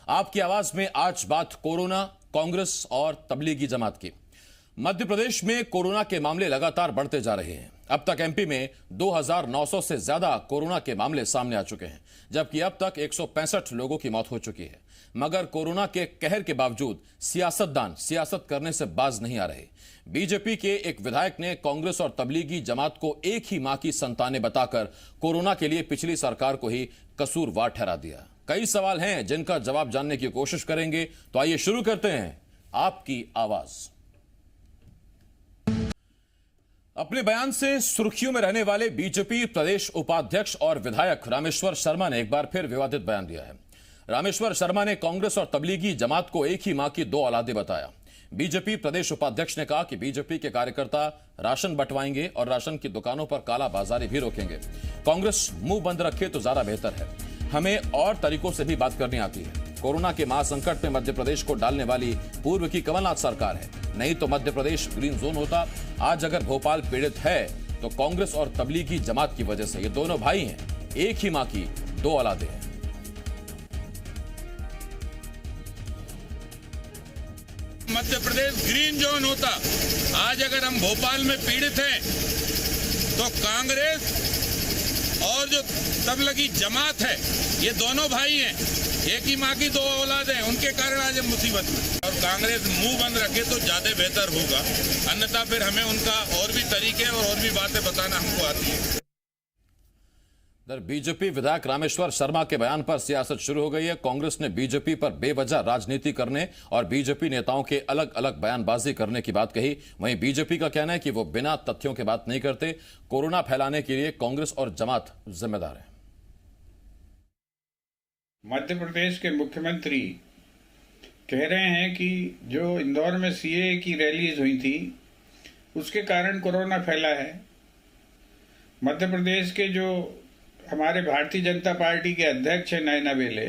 आपकी आवाज में आज बात कोरोना, कांग्रेस और तबलीगी जमात की। मध्य प्रदेश में कोरोना के मामले लगातार बढ़ते जा रहे हैं। अब तक एमपी में 2900 से ज्यादा कोरोना के मामले सामने आ चुके हैं, जबकि अब तक 165 लोगों की मौत हो चुकी है। मगर कोरोना के कहर के बावजूद सियासतदान सियासत करने से बाज नहीं आ रहे। बीजेपी के एक विधायक ने कांग्रेस और तबलीगी जमात को एक ही मां की संतानें बताकर कोरोना के लिए पिछली सरकार को ही कसूरवार ठहरा दिया। कई सवाल हैं जिनका जवाब जानने की कोशिश करेंगे, तो आइए शुरू करते हैं आपकी आवाज। अपने बयान से सुर्खियों में रहने वाले बीजेपी प्रदेश उपाध्यक्ष और विधायक रामेश्वर शर्मा ने एक बार फिर विवादित बयान दिया है। रामेश्वर शर्मा ने कांग्रेस और तबलीगी जमात को एक ही मां की दो औलादें बताया। बीजेपी प्रदेश उपाध्यक्ष ने कहा कि बीजेपी के कार्यकर्ता राशन बंटवाएंगे और राशन की दुकानों पर काला बाजारी भी रोकेंगे। कांग्रेस मुंह बंद रखे तो ज्यादा बेहतर है, हमें और तरीकों से भी बात करनी आती है। कोरोना के महासंकट में मध्य प्रदेश को डालने वाली पूर्व की कमलनाथ सरकार है, नहीं तो मध्य प्रदेश ग्रीन जोन होता। आज अगर भोपाल पीड़ित है तो कांग्रेस और तबलीगी जमात की वजह से। ये दोनों भाई हैं, एक ही मां की दो औलादें हैं। मध्य प्रदेश ग्रीन जोन होता। आज अगर हम भोपाल में पीड़ित हैं तो कांग्रेस और जो तबलीगी जमात है, ये दोनों भाई हैं, एक ही मां की दो औलाद हैं, उनके कारण आज हम मुसीबत में। और कांग्रेस मुंह बंद रखे तो ज्यादा बेहतर होगा, अन्यथा फिर हमें उनका और भी तरीके और भी बातें बताना हमको आती है। बीजेपी विधायक रामेश्वर शर्मा के बयान पर सियासत शुरू हो गई है। कांग्रेस ने बीजेपी पर बेवजह राजनीति करने और बीजेपी नेताओं के अलग अलग बयानबाजी करने की बात कही। वहीं बीजेपी का कहना है कि वो बिना तथ्यों के बात नहीं करते। कोरोना फैलाने के लिए कांग्रेस और जमात जिम्मेदार है। मध्य प्रदेश के मुख्यमंत्री कह रहे हैं कि जो इंदौर में सीए की रैलीज हुई थी उसके कारण कोरोना फैला है। मध्य प्रदेश के जो हमारे भारतीय जनता पार्टी के अध्यक्ष हैं नयना बेले,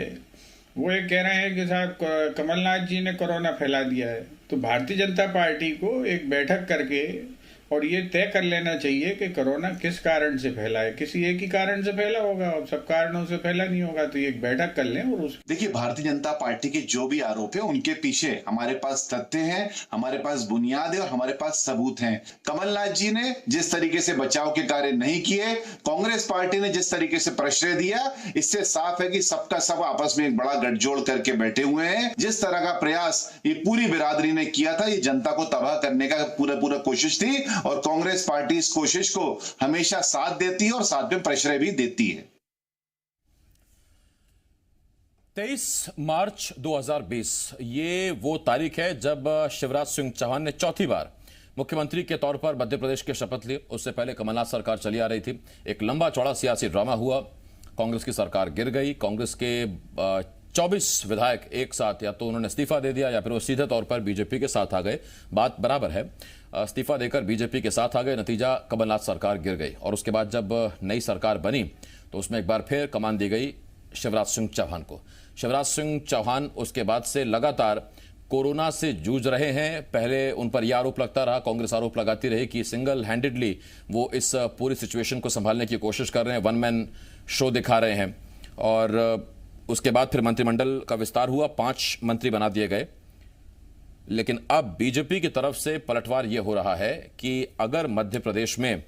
वो ये कह रहे हैं कि साहब कमलनाथ जी ने कोरोना फैला दिया है। तो भारतीय जनता पार्टी को एक बैठक करके और ये तय कर लेना चाहिए कि कोरोना किस कारण से फैला है। किसी एक ही कारण से फैला होगा और सब कारणों से फैला नहीं होगा, तो ये एक बैठक कर लें। और देखिए, भारतीय जनता पार्टी के जो भी आरोप है उनके पीछे हमारे पास तथ्य हैं, हमारे पास बुनियाद है और हमारे पास सबूत हैं। कमलनाथ जी ने जिस तरीके से बचाव के कार्य नहीं किए, कांग्रेस पार्टी ने जिस तरीके से प्रश्रय दिया, इससे साफ है कि सबका सब आपस में एक बड़ा गठजोड़ करके बैठे हुए हैं। जिस तरह का प्रयास ये पूरी बिरादरी ने किया था, ये जनता को तबाह करने का पूरा कोशिश थी और कांग्रेस पार्टी इस कोशिश को हमेशा साथ देती है और साथ में प्रश्रय भी देती है। 23 मार्च 2020 ये वो तारीख है जब शिवराज सिंह चौहान ने चौथी बार मुख्यमंत्री के तौर पर मध्य प्रदेश की शपथ ली। उससे पहले कमलनाथ सरकार चली आ रही थी। एक लंबा चौड़ा सियासी ड्रामा हुआ, कांग्रेस की सरकार गिर गई। कांग्रेस के 24 विधायक एक साथ या तो उन्होंने इस्तीफा दे दिया या फिर वो सीधे तौर पर बीजेपी के साथ आ गए। बात बराबर है, इस्तीफा देकर बीजेपी के साथ आ गए। नतीजा कमलनाथ सरकार गिर गई और उसके बाद जब नई सरकार बनी तो उसमें एक बार फिर कमान दी गई शिवराज सिंह चौहान को। शिवराज सिंह चौहान उसके बाद से लगातार कोरोना से जूझ रहे हैं। पहले उन पर यह आरोप लगता रहा, कांग्रेस आरोप लगाती रही कि सिंगल हैंडेडली वो इस पूरी सिचुएशन को संभालने की कोशिश कर रहे हैं, वन मैन शो दिखा रहे हैं। और उसके बाद फिर मंत्रिमंडल का विस्तार हुआ, 5 मंत्री बना दिए गए। लेकिन अब बीजेपी की तरफ से पलटवार यह हो रहा है कि अगर मध्य प्रदेश में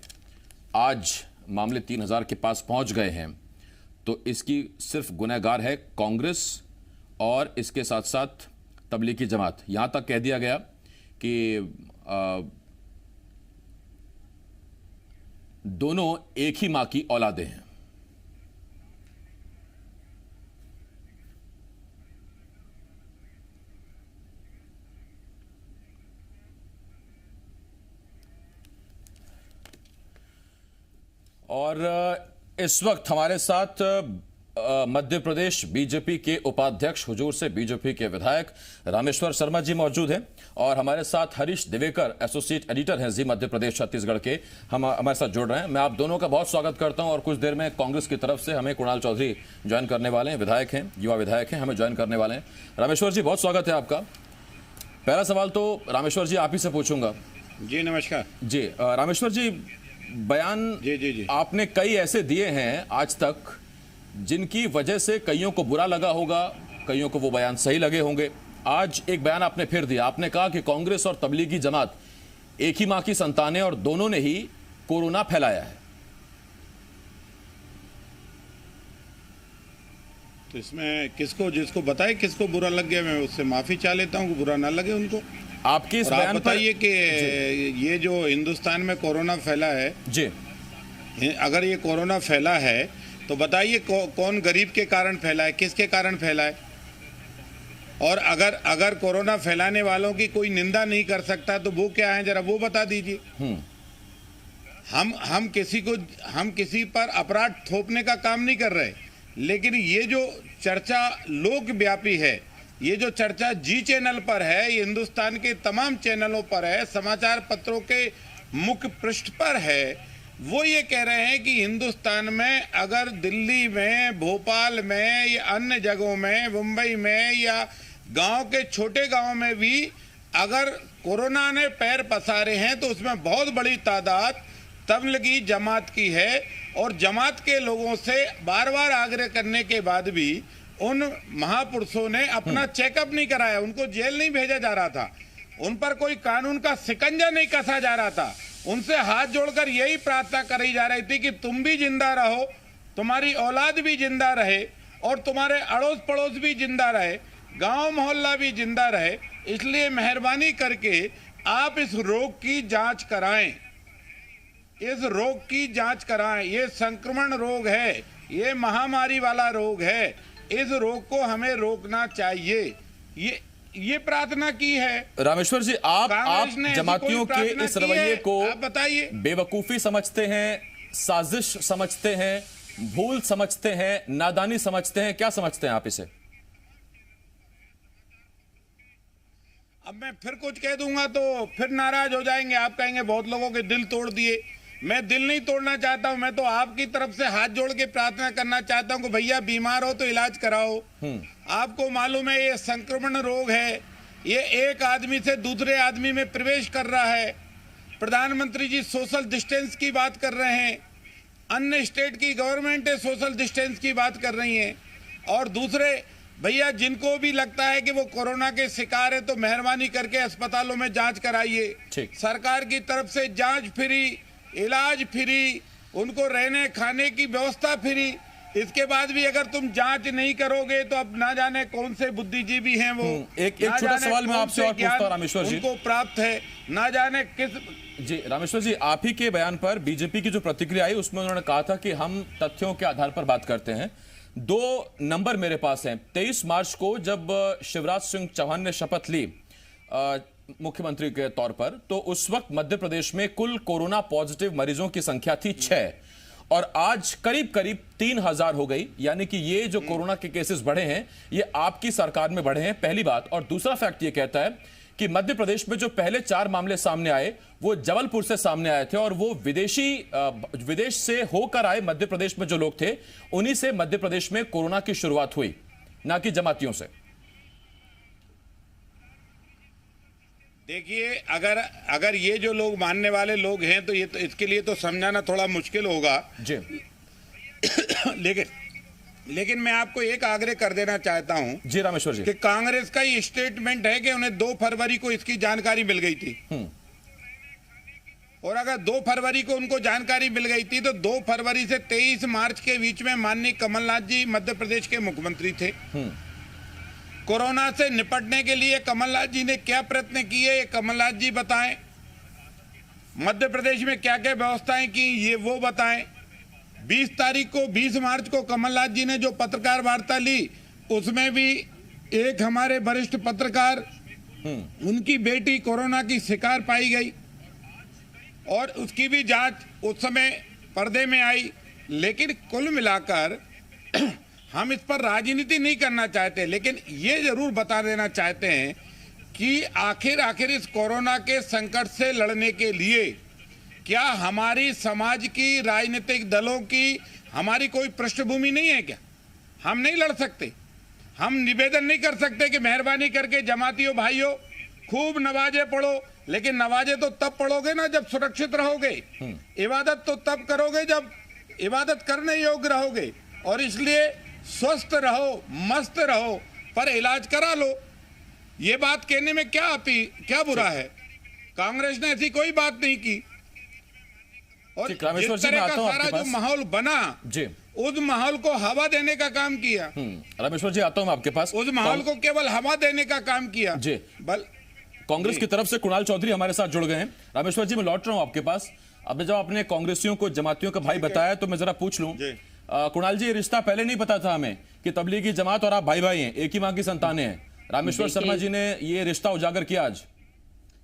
आज मामले 3000 के पास पहुंच गए हैं तो इसकी सिर्फ गुनहगार है कांग्रेस और इसके साथ साथ तबलीगी जमात। यहां तक कह दिया गया कि दोनों एक ही मां की औलादें हैं। और इस वक्त हमारे साथ मध्य प्रदेश बीजेपी के उपाध्यक्ष, हुजूर से बीजेपी के विधायक रामेश्वर शर्मा जी मौजूद हैं और हमारे साथ हरीश दिवेकर एसोसिएट एडिटर हैं जी मध्य प्रदेश छत्तीसगढ़ के, हम हमारे साथ जुड़ रहे हैं। मैं आप दोनों का बहुत स्वागत करता हूं और कुछ देर में कांग्रेस की तरफ से हमें कुणाल चौधरी ज्वाइन करने वाले हैं, विधायक हैं, युवा विधायक हैं, हमें ज्वाइन करने वाले हैं। रामेश्वर जी बहुत स्वागत है आपका। पहला सवाल तो रामेश्वर जी आप ही से पूछूंगा। जी नमस्कार जी। रामेश्वर जी, बयान जी आपने कई ऐसे दिए हैं आज तक जिनकी वजह से कईयों को बुरा लगा होगा, कईयों को वो बयान सही लगे होंगे। आज एक बयान आपने फिर दिया, आपने कहा कि कांग्रेस और तबलीगी जमात एक ही मां की संतानें और दोनों ने ही कोरोना फैलाया है। तो इसमें किसको, जिसको बताए किसको बुरा लग गया, मैं उससे माफी चाह लेता हूँ कि बुरा ना लगे उनको। आपके इस और आप बयान बताइए कि ये जो हिंदुस्तान में कोरोना फैला है जी, अगर ये कोरोना फैला है तो बताइए कौन गरीब के कारण फैला है, किसके कारण फैला है? और अगर कोरोना फैलाने वालों की कोई निंदा नहीं कर सकता तो वो क्या है, जरा वो बता दीजिए। हम किसी पर अपराध थोपने का काम नहीं कर रहे, लेकिन ये जो चर्चा लोकव्यापी है, ये जो चर्चा जी चैनल पर है, ये हिंदुस्तान के तमाम चैनलों पर है, समाचार पत्रों के मुख्य पृष्ठ पर है, वो ये कह रहे हैं कि हिंदुस्तान में अगर दिल्ली में, भोपाल में या अन्य जगहों में, मुंबई में या गांव के छोटे गांव में भी अगर कोरोना ने पैर पसारे हैं तो उसमें बहुत बड़ी तादाद तबलीगी जमात की है। और जमात के लोगों से बार बार आग्रह करने के बाद भी उन महापुरुषों ने अपना चेकअप नहीं कराया, उनको जेल नहीं भेजा जा रहा था, उन पर कोई कानून का शिकंजा नहीं कसा जा रहा था, उनसे हाथ जोड़कर यही प्रार्थना करी जा रही थी कि तुम भी जिंदा रहो, तुम्हारी औलाद भी जिंदा रहे और तुम्हारे अड़ोस पड़ोस भी जिंदा रहे, गांव मोहल्ला भी जिंदा रहे। इसलिए मेहरबानी करके आप इस रोग की जांच कराएं, इस रोग की जांच कराएं। ये संक्रमण रोग है, ये महामारी वाला रोग है, इस रोग को हमें रोकना चाहिए, ये प्रार्थना की है। रामेश्वर जी, आप जमातियों के इस रवैये को बताइए, बेवकूफी समझते हैं, साजिश समझते हैं, भूल समझते हैं, नादानी समझते हैं, क्या समझते हैं आप इसे? अब मैं फिर कुछ कह दूंगा तो फिर नाराज हो जाएंगे, आप कहेंगे बहुत लोगों के दिल तोड़ दिए। मैं दिल नहीं तोड़ना चाहता हूं, मैं तो आपकी तरफ से हाथ जोड़ के प्रार्थना करना चाहता हूं कि भैया बीमार हो तो इलाज कराओ। आपको मालूम है ये संक्रमण रोग है, ये एक आदमी से दूसरे आदमी में प्रवेश कर रहा है। प्रधानमंत्री जी सोशल डिस्टेंस की बात कर रहे हैं, अन्य स्टेट की गवर्नमेंट सोशल डिस्टेंस की बात कर रही है, और दूसरे भैया जिनको भी लगता है कि वो कोरोना के शिकार है तो मेहरबानी करके अस्पतालों में जांच कराइए। सरकार की तरफ से जांच फ्री, इलाज फ्री, उनको रहने खाने की व्यवस्था फ्री। इसके बाद भी अगर तुम जांच नहीं करोगे तो अब ना जाने कौन से बुद्धिजीवी हैं वो। एक छोटा सवाल मैं आपसे और पूछता हूं रामेश्वर जी, उनको प्राप्त है, ना जाने किस। जी रामेश्वर जी, आप ही के बयान पर बीजेपी की जो प्रतिक्रिया आई उसमें उन्होंने कहा था कि हम तथ्यों के आधार पर बात करते हैं। 2 नंबर मेरे पास हैं। 23 मार्च को जब शिवराज सिंह चौहान ने शपथ ली मुख्यमंत्री के तौर पर, तो उस वक्त मध्य प्रदेश में कुल कोरोना पॉजिटिव मरीजों की संख्या थी 6 और आज करीब 3000 हो गई। यानी कि ये जो कोरोना के केसेस बढ़े हैं ये आपकी सरकार में बढ़े हैं, पहली बात। और दूसरा फैक्ट ये कहता है कि मध्य प्रदेश में जो पहले 4 मामले सामने आए वो जबलपुर से सामने आए थे और वो विदेश से होकर आए मध्य प्रदेश में जो लोग थे उन्हीं से मध्य प्रदेश में कोरोना की शुरुआत हुई, ना कि जमातियों से। देखिए, अगर ये जो लोग मानने वाले लोग हैं तो ये तो इसके लिए तो समझाना थोड़ा मुश्किल होगा जी। लेकिन मैं आपको एक आग्रह कर देना चाहता हूं जी रामेश्वर जी, कि कांग्रेस का ये स्टेटमेंट है कि उन्हें 2 फरवरी को इसकी जानकारी मिल गई थी, और अगर 2 फरवरी को उनको जानकारी मिल गई थी तो 2 फरवरी से 23 मार्च के बीच में माननीय कमलनाथ जी मध्य प्रदेश के मुख्यमंत्री थे। कोरोना से निपटने के लिए कमलनाथ जी ने क्या प्रयत्न किए ये कमलनाथ जी बताएं, मध्य प्रदेश में क्या क्या व्यवस्थाएं की ये वो बताएं। 20 मार्च को कमलनाथ जी ने जो पत्रकार वार्ता ली उसमें भी एक हमारे वरिष्ठ पत्रकार, उनकी बेटी कोरोना की शिकार पाई गई और उसकी भी जांच उस समय पर्दे में आई। लेकिन कुल मिलाकर हम इस पर राजनीति नहीं करना चाहते, लेकिन ये जरूर बता देना चाहते हैं कि आखिर इस कोरोना के संकट से लड़ने के लिए क्या हमारी समाज की, राजनीतिक दलों की हमारी कोई पृष्ठभूमि नहीं है क्या? हम नहीं लड़ सकते? हम निवेदन नहीं कर सकते कि मेहरबानी करके जमातियों भाइयों खूब नमाजें पढ़ो, लेकिन नमाजें तो तब पढ़ोगे ना जब सुरक्षित रहोगे, इबादत तो तब करोगे जब इबादत करने योग्य रहोगे। और इसलिए स्वस्थ रहो, मस्त रहो, पर इलाज करा लो। ये बात कहने में क्या बुरा है? कांग्रेस ने ऐसी कोई बात नहीं की। और जिस तरह का सारा जो माहौल बना जी, उस माहौल को हवा देने का काम किया। रामेश्वर जी आता हूं आपके पास। उस माहौल को केवल हवा देने का काम किया जी। कांग्रेस की तरफ से कुणाल चौधरी हमारे साथ जुड़ गए हैं। रामेश्वर जी मैं लौट रहा हूं आपके पास। अब जब आपने कांग्रेसियों को जमातियों का भाई बताया तो मैं जरा पूछ लूं, कुणाल जी ये रिश्ता पहले नहीं पता था हमें कि तबलीगी जमात और आप भाई भाई हैं, एक ही मां की संतानें हैं। रामेश्वर शर्मा जी ने ये रिश्ता उजागर किया आज।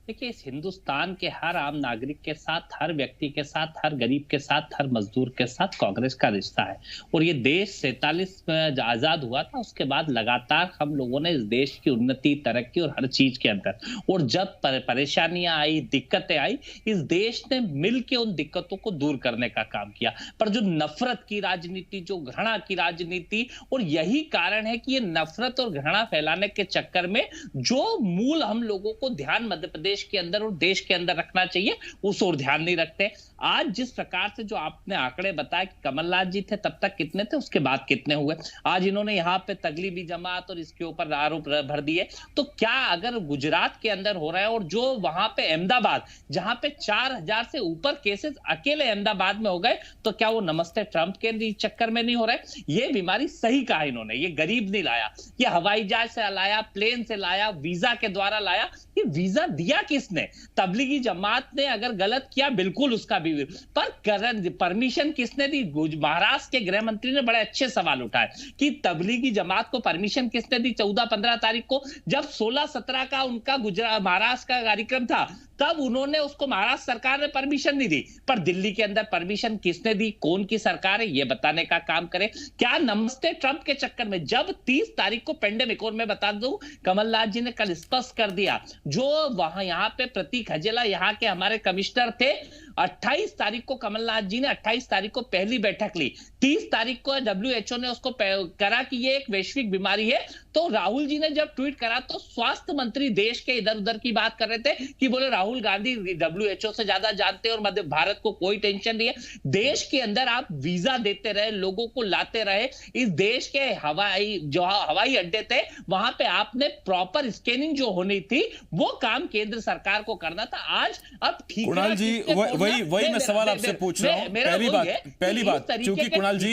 देखिए, इस हिंदुस्तान के हर आम नागरिक के साथ, हर व्यक्ति के साथ, हर गरीब के साथ, हर मजदूर के साथ कांग्रेस का रिश्ता है। और ये देश 47 में आजाद हुआ था, उसके बाद लगातार हम लोगों ने इस देश की उन्नति, तरक्की और हर चीज के अंदर, और जब परेशानियां आई, दिक्कतें आई, इस देश ने मिलकर उन दिक्कतों को दूर करने का काम किया। पर जो नफरत की राजनीति, जो घृणा की राजनीति, और यही कारण है कि ये नफरत और घृणा फैलाने के चक्कर में जो मूल हम लोगों को ध्यान मध्य प्रदेश के अंदर और देश के अंदर रखना चाहिए, उस ओर ध्यान नहीं रखते। आज जिस प्रकार से जो आपने आंकड़े बताए कि कमलनाथ जी थे तब तक कितने थे, उसके बाद कितने हुए, आज इन्होंने यहां पे तगलीबी जमात और इसके ऊपर आरोप भर दिए। तो क्या अगर गुजरात के अंदर हो रहा है, और जो वहां पे अहमदाबाद जहां पे 4000 से ऊपर केसेस अकेले अहमदाबाद में हो गए, तो क्या वो नमस्ते ट्रंप के चक्कर में नहीं हो रहा है? ये बीमारी सही कहा इन्होंने, ये गरीब नहीं लाया, ये हवाई जहाज से लाया, प्लेन से लाया, वीजा के द्वारा लाया। ये वीजा दिया किसने? तबलीगी जमात ने अगर गलत किया बिल्कुल उसका भी, पर परमिशन किसने दी? महाराष्ट्र के गृह मंत्री ने बड़े अच्छे सवाल उठाए कि तबलीगी जमात को परमिशन किसने दी 14-15 तारीख को, जब 16-17 का उनका गुजरात महाराष्ट्र का कार्यक्रम था, तब उन्होंने उसको महाराष्ट्र सरकार ने परमिशन नहीं दी। पर दिल्ली के अंदर परमिशन किसने दी? कौन की सरकार है? ये बताने का काम करे। क्या नमस्ते ट्रंप के चक्कर में, जब 30 तारीख को पेंडेमिक, और मैं बता दूं कमलनाथ जी ने कल स्पष्ट कर दिया, जो वहां यहाँ पे प्रतीक हजेला यहाँ के हमारे कमिश्नर थे, 28 तारीख को कमलनाथ जी ने 28 तारीख को पहली बैठक ली, 30 तारीख को WHO ने उसको करा कि ये एक वैश्विक बीमारी है। तो राहुल जी ने जब ट्वीट करा तो स्वास्थ्य मंत्री देश के इधर उधर की बात कर रहे थे कि बोले राहुल गांधी WHO से ज्यादा जानते हैं और मध्य भारत को कोई टेंशन नहीं है। देश के अंदर आप वीजा देते रहे, लोगों को लाते रहे, इस देश के हवाई अड्डे थे वहां पे आपने प्रॉपर स्कैनिंग जो होनी थी वो काम केंद्र सरकार को करना था। आज अब ठीक कुणाल जी वही मैं सवाल आपसे पूछ रहा हूं। पहली बात क्योंकि कुणाल जी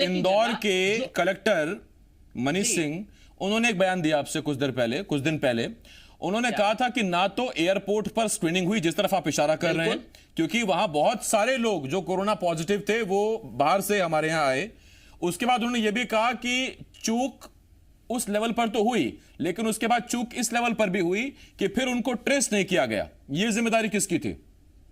इंदौर के कलेक्टर मनीष सिंह, उन्होंने एक बयान दिया आपसे कुछ दिन पहले, उन्होंने कहा था कि ना तो एयरपोर्ट पर स्क्रीनिंग हुई, जिस तरफ आप इशारा कर रहे हैं, क्योंकि वहां बहुत सारे लोग जो कोरोना पॉजिटिव थे वो बाहर से हमारे यहां आए। उसके बाद उन्होंने यह भी कहा कि चूक उस लेवल पर तो हुई, लेकिन उसके बाद चूक इस लेवल पर भी हुई कि फिर उनको ट्रेस नहीं किया गया। यह जिम्मेदारी किसकी थी?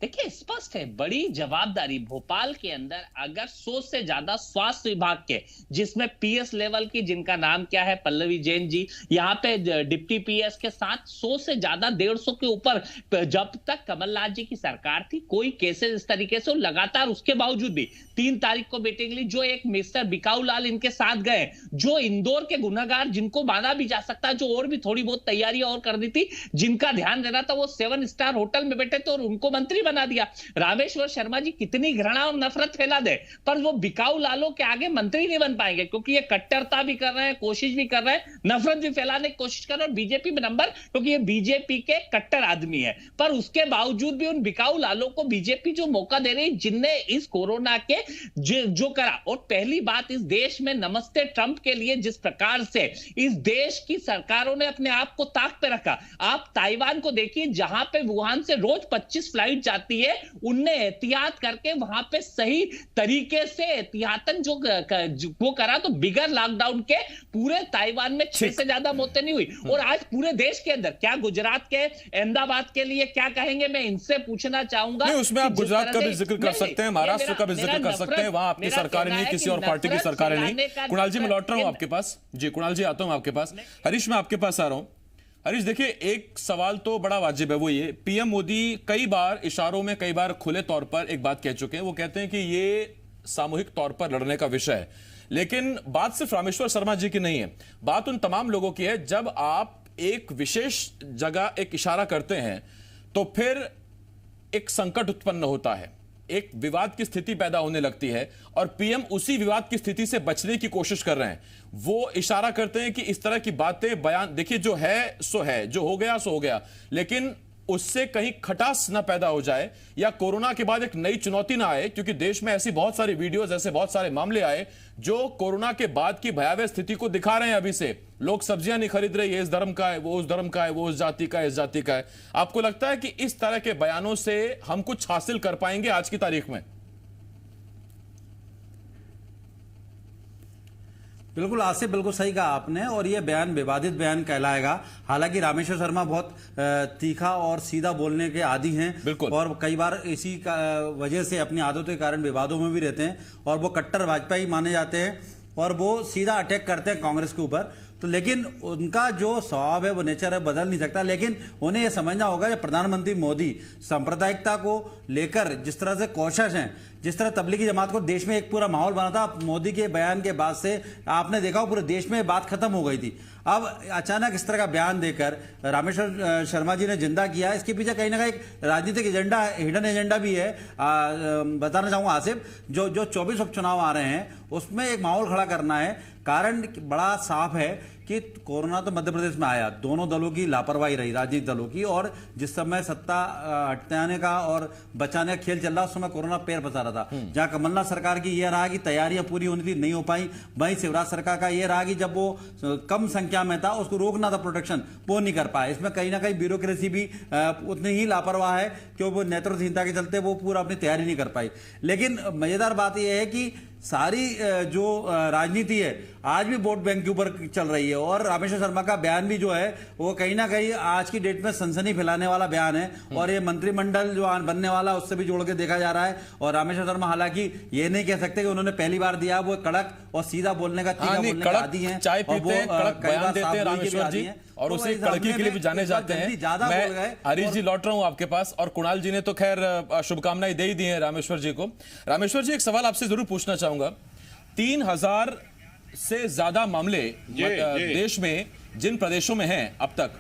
देखिए, स्पष्ट है, बड़ी जवाबदारी भोपाल के अंदर अगर 100 से ज्यादा स्वास्थ्य विभाग के, जिसमें PS लेवल की, जिनका नाम क्या है, पल्लवी जैन जी, यहाँ पे डिप्टी PS के साथ 100 से ज्यादा 150 के ऊपर, जब तक कमलनाथ जी की सरकार थी कोई केसेस इस तरीके से, लगातार उसके बावजूद भी 3 तारीख को मीटिंग ली, जो एक मिस्टर बिकाऊ लाल इनके साथ गए, जो इंदौर के गुनाहगार जिनको माना भी जा सकता है, जो और भी थोड़ी बहुत तैयारियां और करनी थी, जिनका ध्यान देना था, वो 7 स्टार होटल में बैठे थे और उनको मंत्री बना दिया। रामेश्वर शर्मा जी कितनी घृणा और नफरत फैला दे, पर वो बिकाऊ लालों के आगे मंत्री नहीं बन पाएंगे, क्योंकि ये कट्टरता भी कर रहे हैं, कोशिश भी कर रहे हैं, नफरत भी फैलाने की कोशिश कर रहे हैं, बीजेपी में नंबर, क्योंकि ये बीजेपी के कट्टर आदमी है। पर उसके बावजूद भी उन बिकाऊ लालों को बीजेपी जो मौका दे रही, जिनने इस कोरोना के जो करा, और पहली बात इस देश में नमस्ते ट्रंप के लिए जिस प्रकार से इस देश की सरकारों ने अपने आप को ताक पे रखा। आप ताइवान को देखिए, जहां पे वुहान से रोज 25 फ्लाइट जाती है, उनने एहतियात करके वहां पे सही तरीके से एहतियातन जो वो करा, तो बिगर लॉकडाउन के पूरे ताइवान में 6 से ज्यादा मौतें नहीं हुई। और आज पूरे देश के अंदर क्या गुजरात के, अहमदाबाद के लिए क्या कहेंगे, मैं इनसे पूछना चाहूंगा। उसमें आप गुजरात का भी जिक्र कर सकते हैं, महाराष्ट्र का भी जिक्र कर सकते हैं, वहां आपकी सरकार नहीं, किसी और पार्टी की सरकारें नहीं। कुणाल जी मैं लौट रहा हूं आपके पास। जी कुणाल जी आता हूं आपके पास। हरीश मैं आपके पास आ रहा हूं। हरीश देखिए, एक सवाल तो बड़ा वाजिब है, वो ये PM मोदी कई बार इशारों में, कई बार खुले तौर पर एक बात कह चुके हैं। वो कहते हैं कि ये सामूहिक तौर पर लड़ने का विषय है, लेकिन बात सिर्फ रामेश्वर शर्मा जी की नहीं है, बात उन तमाम लोगों की है। जब आप एक विशेष जगह एक इशारा करते हैं तो फिर एक संकट उत्पन्न होता है। एक विवाद की स्थिति पैदा होने लगती है और पीएम उसी विवाद की स्थिति से बचने की कोशिश कर रहे हैं। वो इशारा करते हैं कि इस तरह की बातें बयान, देखिए जो है सो है, जो हो गया सो हो गया, लेकिन उससे कहीं खटास ना पैदा हो जाए या कोरोना के बाद एक नई चुनौती ना आए, क्योंकि देश में ऐसी बहुत सारी वीडियोस, ऐसे बहुत सारे मामले आए जो कोरोना के बाद की भयावह स्थिति को दिखा रहे हैं। अभी से लोग सब्जियां नहीं खरीद रहे, ये इस धर्म का है, वो उस धर्म का है, वो उस जाति का है, इस जाति का है। आपको लगता है कि इस तरह के बयानों से हम कुछ हासिल कर पाएंगे आज की तारीख में? बिल्कुल आसिफ, बिल्कुल सही कहा आपने, और ये बयान विवादित बयान कहलाएगा। हालांकि रामेश्वर शर्मा बहुत तीखा और सीधा बोलने के आदी हैं और कई बार इसी का वजह से अपनी आदतों के कारण विवादों में भी रहते हैं और वो कट्टर भाजपाई माने जाते हैं और वो सीधा अटैक करते हैं कांग्रेस के ऊपर। तो लेकिन उनका जो स्वभाव है, वो नेचर है, बदल नहीं सकता। लेकिन उन्हें यह समझना होगा कि प्रधानमंत्री मोदी सांप्रदायिकता को लेकर जिस तरह से कॉशियस हैं, जिस तरह तबलीगी जमात को देश में एक पूरा माहौल बना था, मोदी के बयान के बाद से आपने देखा पूरे देश में बात खत्म हो गई थी। अब अचानक इस तरह का बयान देकर रामेश्वर शर्मा जी ने जिंदा किया। इसके पीछे कहीं ना कहीं राजनीतिक एजेंडा, हिडन एजेंडा भी है। बताना चाहूंगा आसिफ, जो 24 उपचुनाव आ रहे हैं उसमें एक माहौल खड़ा करना है। कारण बड़ा साफ है कि कोरोना तो मध्य प्रदेश में आया, दोनों दलों की लापरवाही रही, राजनीतिक दलों की, और जिस समय सत्ता हटाने का और बचाने का खेल चल रहा उस समय कोरोना पैर फंसा रहा था। जहां कमलनाथ सरकार की यह रहा कि तैयारियां पूरी होनी थी, नहीं हो पाई। वहीं शिवराज सरकार का यह रहा कि जब वो कम संख्या में था, उसको रोकना था प्रोटेक्शन, वो नहीं कर पाए। इसमें कहीं ना कहीं ब्यूरोक्रेसी भी उतनी ही लापरवाह है कि वो नेतृत्वहीनता के चलते वो पूरा अपनी तैयारी नहीं कर पाई। लेकिन मजेदार बात यह है कि सारी जो राजनीति है आज भी वोट बैंक के ऊपर चल रही है और रामेश्वर शर्मा का बयान भी जो है वो कहीं ना कहीं आज की डेट में सनसनी फैलाने वाला बयान है। और ये मंत्रिमंडल जो बनने वाला उससे भी जोड़ के देखा जा रहा है। और रामेश्वर शर्मा हालांकि ये नहीं कह सकते कि उन्होंने पहली बार दिया, वो कड़क और सीधा बोलने का, तीखा बोलने का आदी है, चाय पीते हैं, कड़क बयान देते हैं रामेश्वर जी, और उसी कड़की के लिए भी जाने जाते हैं। मैं हरीश जी लौट रहा हूं आपके पास, और कुणाल जी ने तो खैर शुभकामनाएं दे ही दी हैं रामेश्वर जी को। रामेश्वर जी, एक सवाल आपसे जरूर पूछना चाहूंगा। 3000 से ज्यादा मामले देश में जिन प्रदेशों में हैं अब तक,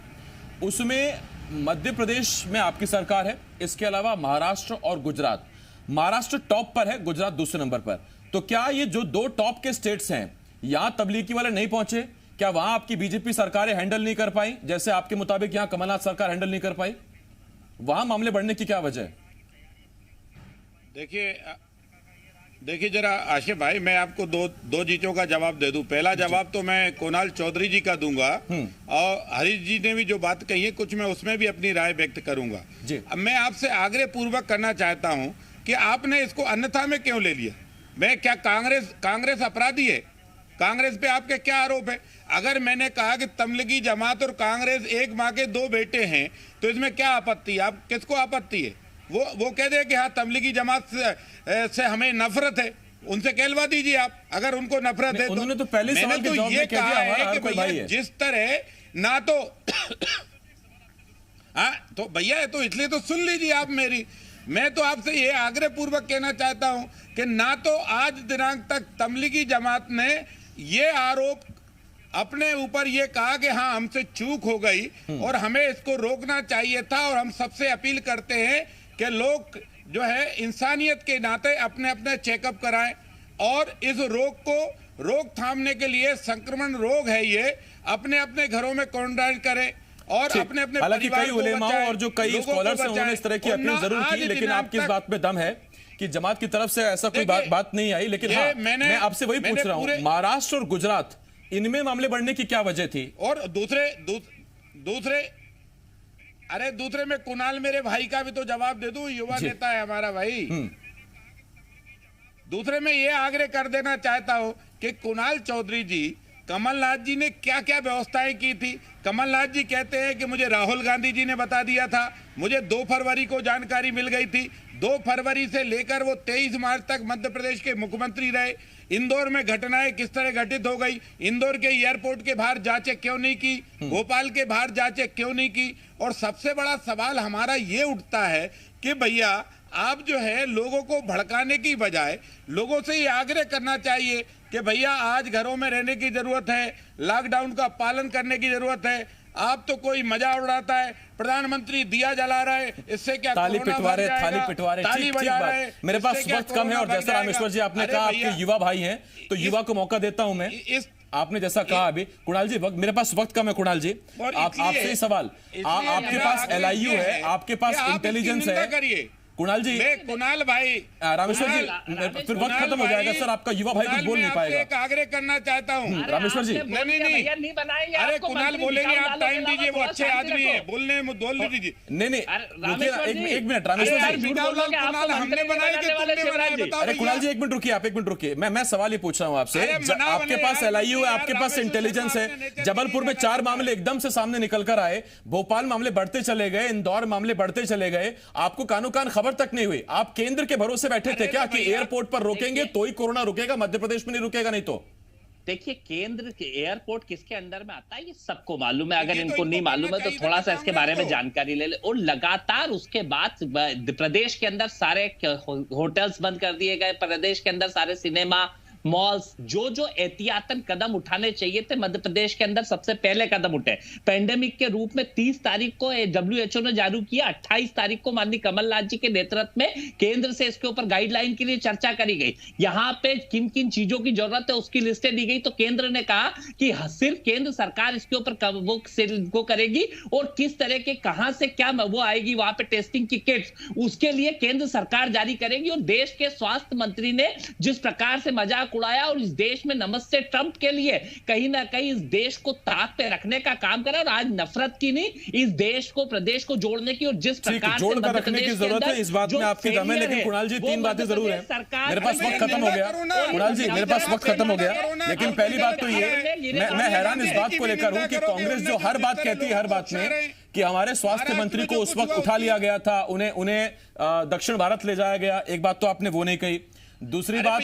उसमें मध्य प्रदेश में आपकी सरकार है, इसके अलावा महाराष्ट्र और गुजरात। महाराष्ट्र टॉप पर है, गुजरात दूसरे नंबर पर। तो क्या ये जो दो टॉप के स्टेट्स हैं, यहां तबलीगी वाले नहीं पहुंचे? क्या वहां आपकी बीजेपी सरकारें हैंडल नहीं कर पाई, जैसे आपके मुताबिक यहां कमलनाथ सरकार हैंडल नहीं कर पाई? वहां मामले बढ़ने की क्या वजह है? देखिए जरा आशिफ भाई, मैं आपको दो चीजों का जवाब दे दूं। पहला जवाब तो मैं कुणाल चौधरी जी का दूंगा, और हरीश जी ने भी जो बात कही है कुछ मैं उसमें भी अपनी राय व्यक्त करूंगा। अब मैं आपसे आग्रह पूर्वक करना चाहता हूं कि आपने इसको अन्यथा में क्यों ले लिया? मैं क्या कांग्रेस अपराधी है? कांग्रेस पे आपके क्या आरोप है? अगर मैंने कहा कि तबलीगी जमात और कांग्रेस एक माँ के दो बेटे हैं, तो इसमें क्या आपत्ति है? आप किसको आपत्ति है? वो कह दे कि हाँ तबलीगी जमात से हमें नफरत है, उनसे कहलवा दीजिए आप, अगर उनको नफरत है। उन्होंने तो पहले सवाल के जवाब में कह दिया है कि भैया जिस तरह ना तो तो भैया, तो इसलिए तो सुन लीजिए आप मेरी। मैं तो आपसे ये आग्रह पूर्वक कहना चाहता हूं कि ना तो आज दिनांक तक तबलीगी जमात ने ये आरोप अपने ऊपर ये कहा कि हाँ हमसे चूक हो गई और हमें इसको रोकना चाहिए था, और हम सबसे अपील करते हैं कि लोग जो है इंसानियत के नाते अपने अपने चेकअप कराएं और इस रोग को रोकथामने के लिए, संक्रमण रोग है ये, अपने अपने घरों में क्वारंटाइन करें और अपने अपने हालांकि कई उलेमाओं और जो कई स्कॉलर्स हैं उन्होंने इस तरह की अपील जरूर की, लेकिन आपकी इस बात में दम है कि जमात की तरफ से ऐसा कोई बात नहीं आई। लेकिन हाँ, मैं आपसे वही पूछ रहा हूं, महाराष्ट्र और गुजरात, इनमें मामले बढ़ने की क्या वजह थी? और दूसरे में कुणाल मेरे भाई का भी तो जवाब दे दूं, युवा नेता है हमारा भाई। दूसरे में ये आग्रह कर देना चाहता हूं कि कुणाल चौधरी जी, कमलनाथ जी ने क्या क्या व्यवस्थाएं की थी। कमलनाथ जी कहते हैं कि मुझे राहुल गांधी जी ने बता दिया था, मुझे 2 फरवरी को जानकारी मिल गई थी। 2 फरवरी से लेकर वो 23 मार्च तक मध्य प्रदेश के मुख्यमंत्री रहे। इंदौर में घटनाएं किस तरह घटित हो गई, इंदौर के एयरपोर्ट के बाहर जांचें क्यों नहीं की, भोपाल के बाहर जांचें क्यों नहीं की। और सबसे बड़ा सवाल हमारा ये उठता है कि भैया आप जो है लोगों को भड़काने की बजाय लोगों से ये आग्रह करना चाहिए कि भैया आज घरों में रहने की जरूरत है, लॉकडाउन का पालन करने की जरूरत है। आप तो कोई मजा उड़ाता है, प्रधानमंत्री दिया जला रहा है, इससे क्या थाली कोरोना पिटवारे, भग जाएगा? थाली पिटवारे, ताली ठीक बजा बात। रहे हैं, मेरे पास इससे क्या वक्त कम है और कोरोना जैसा भग रामेश्वर जी आपने जाएगा? कहा अरे आपके भैया, युवा भाई हैं, तो युवा को मौका देता हूं मैं। आपने जैसा कहा अभी, कुणाल जी मेरे पास वक्त कम है, कुणाल जी आपसे ही सवाल, आपके पास LIU है, आपके पास इंटेलिजेंस है, कुणाल जी, कुणाल भाई, रामेश्वर जी फिर वक्त खत्म हो जाएगा सर, आपका युवा भाई कुछ बोल नहीं पाएगा। एक आग्रह करना चाहता हूँ रामेश्वर जी, नहीं, अरे कुणाल बोलेंगे, आप टाइम दीजिए, वो अच्छे आदमी है, बोलने में बोल दीजिए। नहीं एक मिनट रामेश्वर जी, हमने बनाया कि तुमने बनाया, बताओ। अरे कुणाल जी एक मिनट रुकिए, आप एक मिनट रुकिए, मैं सवाल ही पूछ रहा हूं आपसे। आपके पास LIU है, आपके पास इंटेलिजेंस है, जबलपुर में 4 मामले एकदम से सामने निकल कर आए, भोपाल मामले बढ़ते चले गए, इंदौर मामले बढ़ते चले गए, आपको कानो कान खबर तक नहीं हुई। आप केंद्र के भरोसे बैठे थे क्या कि एयरपोर्ट पर रोकेंगे तो ही कोरोना रुकेगा, मध्य प्रदेश में नहीं रुकेगा नहीं तो? देखिए, केंद्र के एयरपोर्ट किसके अंडर में आता है ये सबको मालूम है, अगर इनको नहीं मालूम है तो थोड़ा सा इसके बारे में जानकारी ले ले। और लगातार उसके बाद प्रदेश के अंदर सारे होटल्स बंद कर दिए गए, प्रदेश के अंदर सारे सिनेमा, मॉल्स, जो एहतियातन कदम उठाने चाहिए थे मध्य प्रदेश के अंदर सबसे पहले कदम उठे। पेंडेमिक के रूप में 30 तारीख को WHO ने जारी किया, 28 तारीख को माननीय कमलनाथ जी के नेतृत्व में केंद्र से इसके ऊपर गाइडलाइन के लिए चर्चा करी गई। यहाँ पे किन किन चीजों की जरूरत है उसकी लिस्टें दी गई, तो केंद्र ने कहा कि सिर्फ केंद्र सरकार इसके ऊपर वो करेगी और किस तरह के कहां से क्या वो आएगी, वहां पे टेस्टिंग की किट्स उसके लिए केंद्र सरकार जारी करेगी। और देश के स्वास्थ्य मंत्री ने जिस प्रकार से मजाक उड़ाया और इस देश में नमस्ते ट्रंप के लिए कहीं ना कहीं इस देश को ताक पे रखने का काम करा, और आज नफरत की नहीं, इस देश को प्रदेश को जोड़ने की, और जिस प्रकार से जोड़कर रखने की जरूरत है, इस बात में आपकी दम है। लेकिन कुणाल जी 3 बातें जरूर है, मेरे पास वक्त खत्म हो गया, कुणाल जी मेरे पास वक्त खत्म हो गया। लेकिन पहली बात तो ये, मैं हैरान इस बात को लेकर हूं कि कांग्रेस जो हर बात कहती है, हर बात में कि हमारे स्वास्थ्य मंत्री को उस वक्त उठा लिया गया था, उन्हें दक्षिण भारत ले जाया गया, एक बात तो आपने वो नहीं कही। दूसरी बात,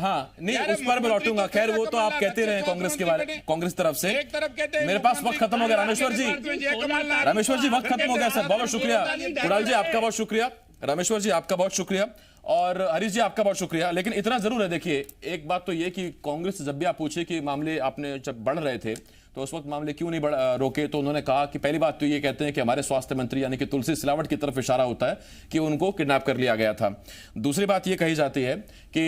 हाँ नहीं उस पर मैं लौटूंगा, खैर वो तो आप कहते रहे कांग्रेस के बारे, कांग्रेस तरफ से। मेरे पास वक्त खत्म हो गया। रामेश्वर जी वक्त खत्म हो गया सर, बहुत शुक्रिया। कुणाल जी आपका बहुत शुक्रिया, रामेश्वर जी आपका बहुत शुक्रिया, और हरीश जी आपका बहुत शुक्रिया। लेकिन इतना जरूर है, देखिए एक बात तो ये कि कांग्रेस से जब भी आप पूछे कि मामले आपने जब बढ़ रहे थे तो उस वक्त मामले क्यों नहीं रोके, तो उन्होंने कहा कि पहली बात तो ये कहते हैं कि हमारे स्वास्थ्य मंत्री यानी कि तुलसी सिलावट की तरफ इशारा होता है कि उनको किडनैप कर लिया गया था। दूसरी बात ये कही जाती है कि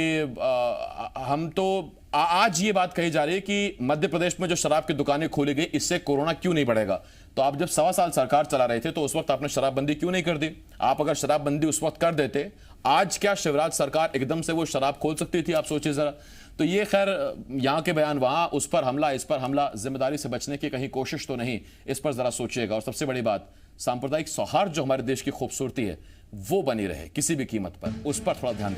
हम तो आज ये बात कही जा रही है कि मध्य प्रदेश में जो शराब की दुकानें खोली गई इससे कोरोना क्यों नहीं बढ़ेगा। तो आप जब 1.25 साल सरकार चला रहे थे तो उस वक्त आपने शराबबंदी क्यों नहीं कर दी? आप अगर शराबबंदी उस वक्त कर देते, आज क्या शिवराज सरकार एकदम से वो शराब खोल सकती थी? आप सोचिए जरा। तो ये खैर यहां के बयान वहां, उस पर हमला इस पर हमला, जिम्मेदारी से बचने की कहीं कोशिश तो नहीं, इस पर जरा सोचिएगा। और सबसे बड़ी बात, सांप्रदायिक सौहार्द जो हमारे देश की खूबसूरती है वो बनी रहे किसी भी कीमत पर, उस पर थोड़ा ध्यान